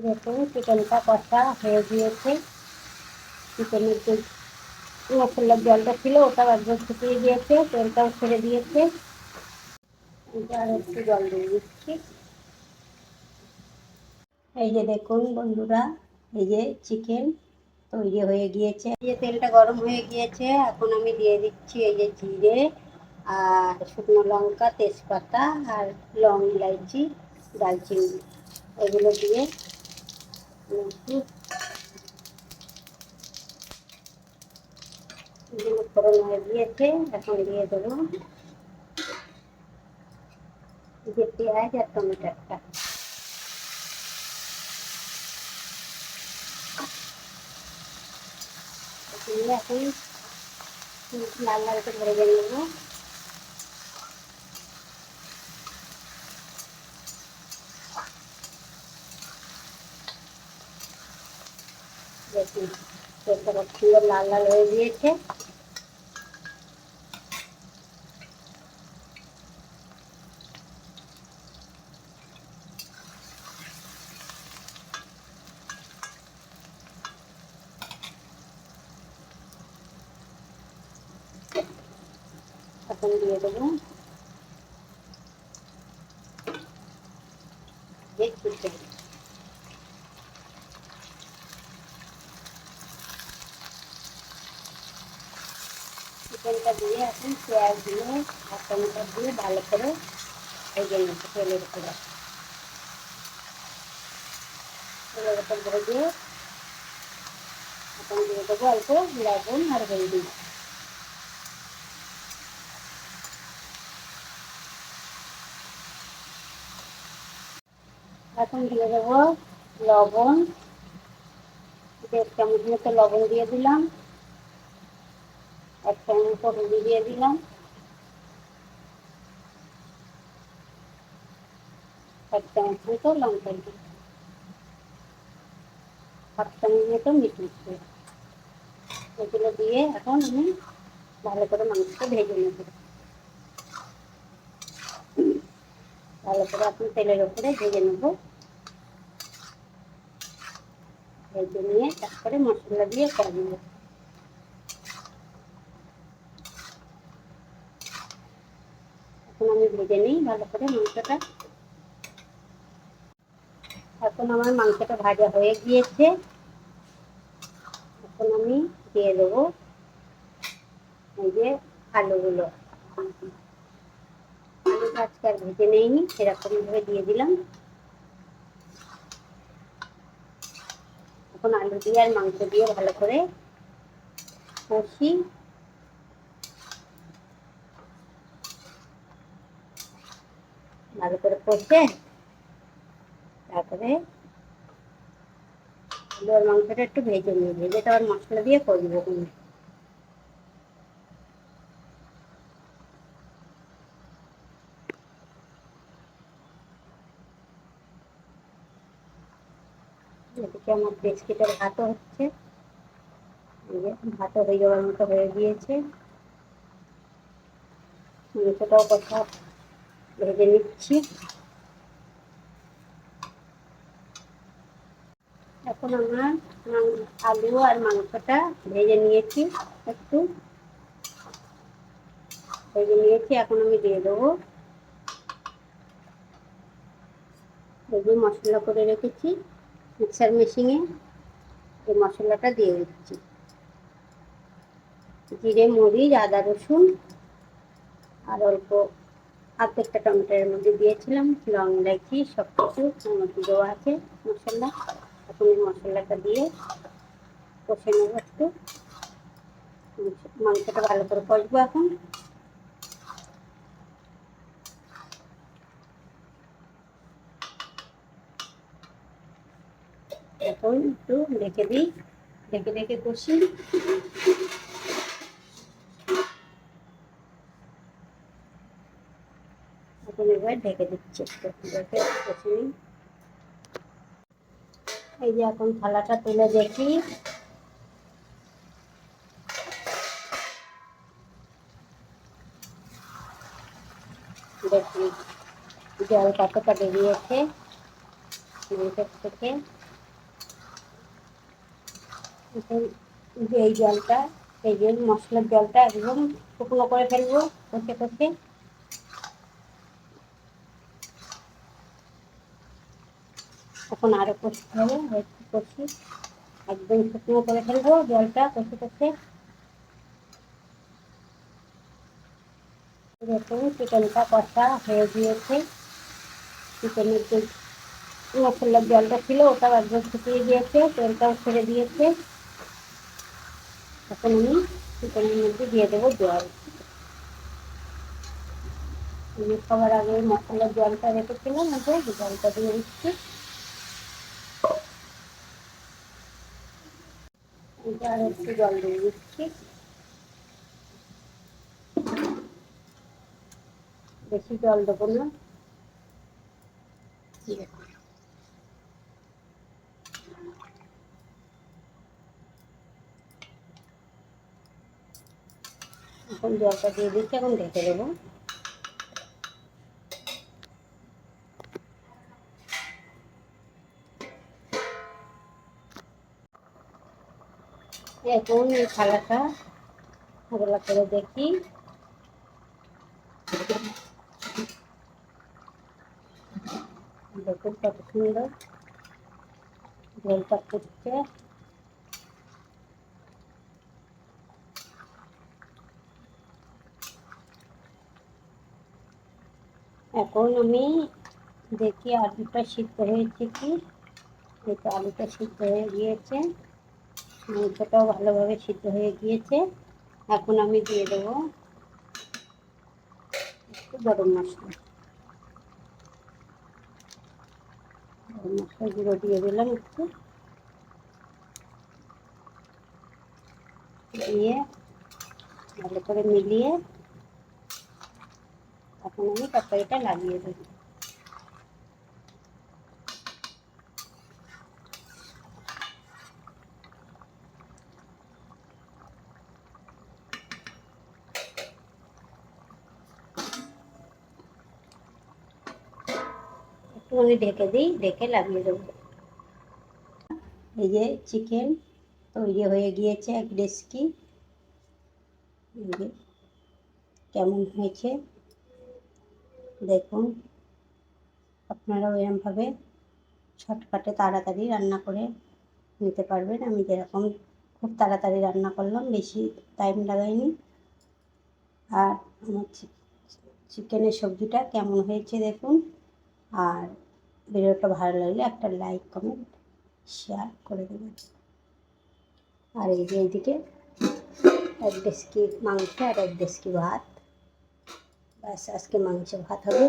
দেখুন চিকেনটা কষা হয়ে গিয়েছে। চিকেনের যে মশলার জলটা ছিল ওটাও একদম শুকিয়ে গিয়েছে, তেলটাও ছেড়ে দিয়েছে। আর একটু জল দিয়ে দিচ্ছি। এই যে দেখুন বন্ধুরা, এই যে চিকেন তৈরি হয়ে গিয়েছে। এই যে তেলটা গরম হয়ে গিয়েছে, এখন আমি দিয়ে দিচ্ছি এই যে জিরে আর শুকনো লঙ্কা, তেজপাতা আর লং, ইলাইচি, দারচিনি, এগুলো দিয়ে একটু এগুলো ফোড়ন হয়ে গিয়েছে। এখন দিয়ে দেবো এই যে পেঁয়াজ আর টমেটোটা। এখন লাল লাল করে ভেজে নেবো। দেখুন তেলটা খুব সুন্দর লাল লাল হয়ে গিয়েছে। এখন দিয়ে দেবো যে চিকেন। চিকেনটা দিয়ে এখন পেঁয়াজ দিয়ে আর টমেটো দিয়ে ভালো করে ভেজে নেবো তেলের উপরে। তেলের উপর ভেজে এখন দিয়ে দেবো অল্প লবণ আর হলদি। এখন দিয়ে দেবো লবণ, 1.5 চামচ মতো লবণ দিয়ে দিলাম। 1 চামচ হলদি দিয়ে দিলাম। 1 চামচ মতো লঙ্কা দিই। 1 চামচ মতো মিট মশলা। এগুলো দিয়ে এখন আমি ভালো করে মাংসটা ভেজে নেব। ভালো করে এখন তেলের উপরে ভেজে নেব। ভেজে নিয়ে তারপরে মশলা দিয়ে কষাবো। এখন আমি ভেজে নিই ভালো করে মাংসটা। এখন আমার মাংসটা ভাজা হয়ে গিয়েছে। এখন আমি দিয়ে দেবো এই যে আলুগুলো। আলুটা আজকে আর ভেজে নেইনি, সেরকম ভাবে দিয়ে দিলাম। এখন আলু দিয়ে আর মাংস দিয়ে ভালো করে কষি। ভালো করে কষে তারপরে আলু আর মাংসটা একটু ভেজে নিই। ভেজে তারপর মশলা দিয়ে কষবো। এদিকে আমার পেঁচকিটার ভাতও হচ্ছে। এই যে ভাতও হয়ে যাওয়ার মতো হয়ে গিয়েছে। মাংসটাও কষা ভেজে নিচ্ছি। এখন আমার আলু আর মাংসটা ভেজে নিয়েছি, একটু ভেজে নিয়েছি। এখন আমি দিয়ে দেবো এই যে মশলা করে রেখেছি মিক্সার মেশিনে, এই মশলাটা দিয়ে দিচ্ছি। জিরে, মরিচ, আদা, রসুন আর অল্প আধেকটা টমেটোর মধ্যে দিয়েছিলাম, লং, ইলাইচি সব কিছু মধ্যে দেওয়া আছে মশলা। এখন এই মশলাটা দিয়ে কষে নেবো একটু। মাংসটা ভালো করে কষবো এখন। এখন একটু ঢেকে দিই, ঢেকে ঢেকে কষি। এখন এবার ঢেকে দিচ্ছি, ঢেকে কষি নিই। এই যে এখন থালাটা তুলে দেখি, দেখি জল কতটা বেরিয়েছে মাংসের থেকে। এখন যে এই জলটা, এই যে মশলার জলটা একদম শুকনো করে ফেলবো কষে কষে। এখন আরও কষতে হবে, একটু কষি, একদম শুকনো করে ফেলবো জলটা কষে কষে। দেখুন চিকেনটা কষা হয়ে গিয়েছে, চিকেনের যে মশলার জলটা ছিল ওটাও একদম শুকিয়ে গিয়েছে, তেলটাও ছেড়ে দিয়েছে। এখন আমি চিকেনের মধ্যে দিয়ে দেবো জল। আমি খাবার আগে মশলার জলটা রেখেছিলাম, ওটা জলটা দিয়ে দিচ্ছি। আর একটু জল দিয়ে দিচ্ছি, বেশি জল দেবো না। এখন জলটা দিয়ে দিচ্ছি, এখন ঢেকে দেবো। এখন এই থালাটা ভালো করে দেখি, দেখুন কত সুন্দর ঝোলটা ফুটছে। এখন আমি দেখি আলুটা সিদ্ধ হয়েছে কি। এই তো আলুটা সিদ্ধ হয়ে গিয়েছে, মাংসটাও ভালোভাবে সিদ্ধ হয়ে গিয়েছে। এখন আমি দিয়ে দেবো একটু গরম মশলা, গরম মশলা গুঁড়ো দিয়ে দিলাম একটু, দিয়ে ভালো করে মিলিয়ে এখন আমি তরকারিটা লাগিয়ে দেবো। একটুখানি ঢেকে দিই, ঢেকে লাগিয়ে দেবো। এই যে চিকেন তৈরি হয়ে গিয়েছে এক রেসিপি। এই যে কেমন হয়েছে দেখুন। আপনারাও এরমভাবে শর্টকাটে তাড়াতাড়ি রান্না করে নিতে পারবেন। আমি যেরকম খুব তাড়াতাড়ি রান্না করলাম, বেশি টাইম লাগাইনি। আর আমার চিকেনের সবজিটা কেমন হয়েছে দেখুন। আর ভিডিওটা ভালো লাগলে একটা লাইক কমেন্ট শেয়ার করে দেবেন। আর এই যে এইদিকে এক ডেস্কি মাংস আর এক ডেস্কি ভাত, ব্যাস আজকে মাংস ভাত হবে।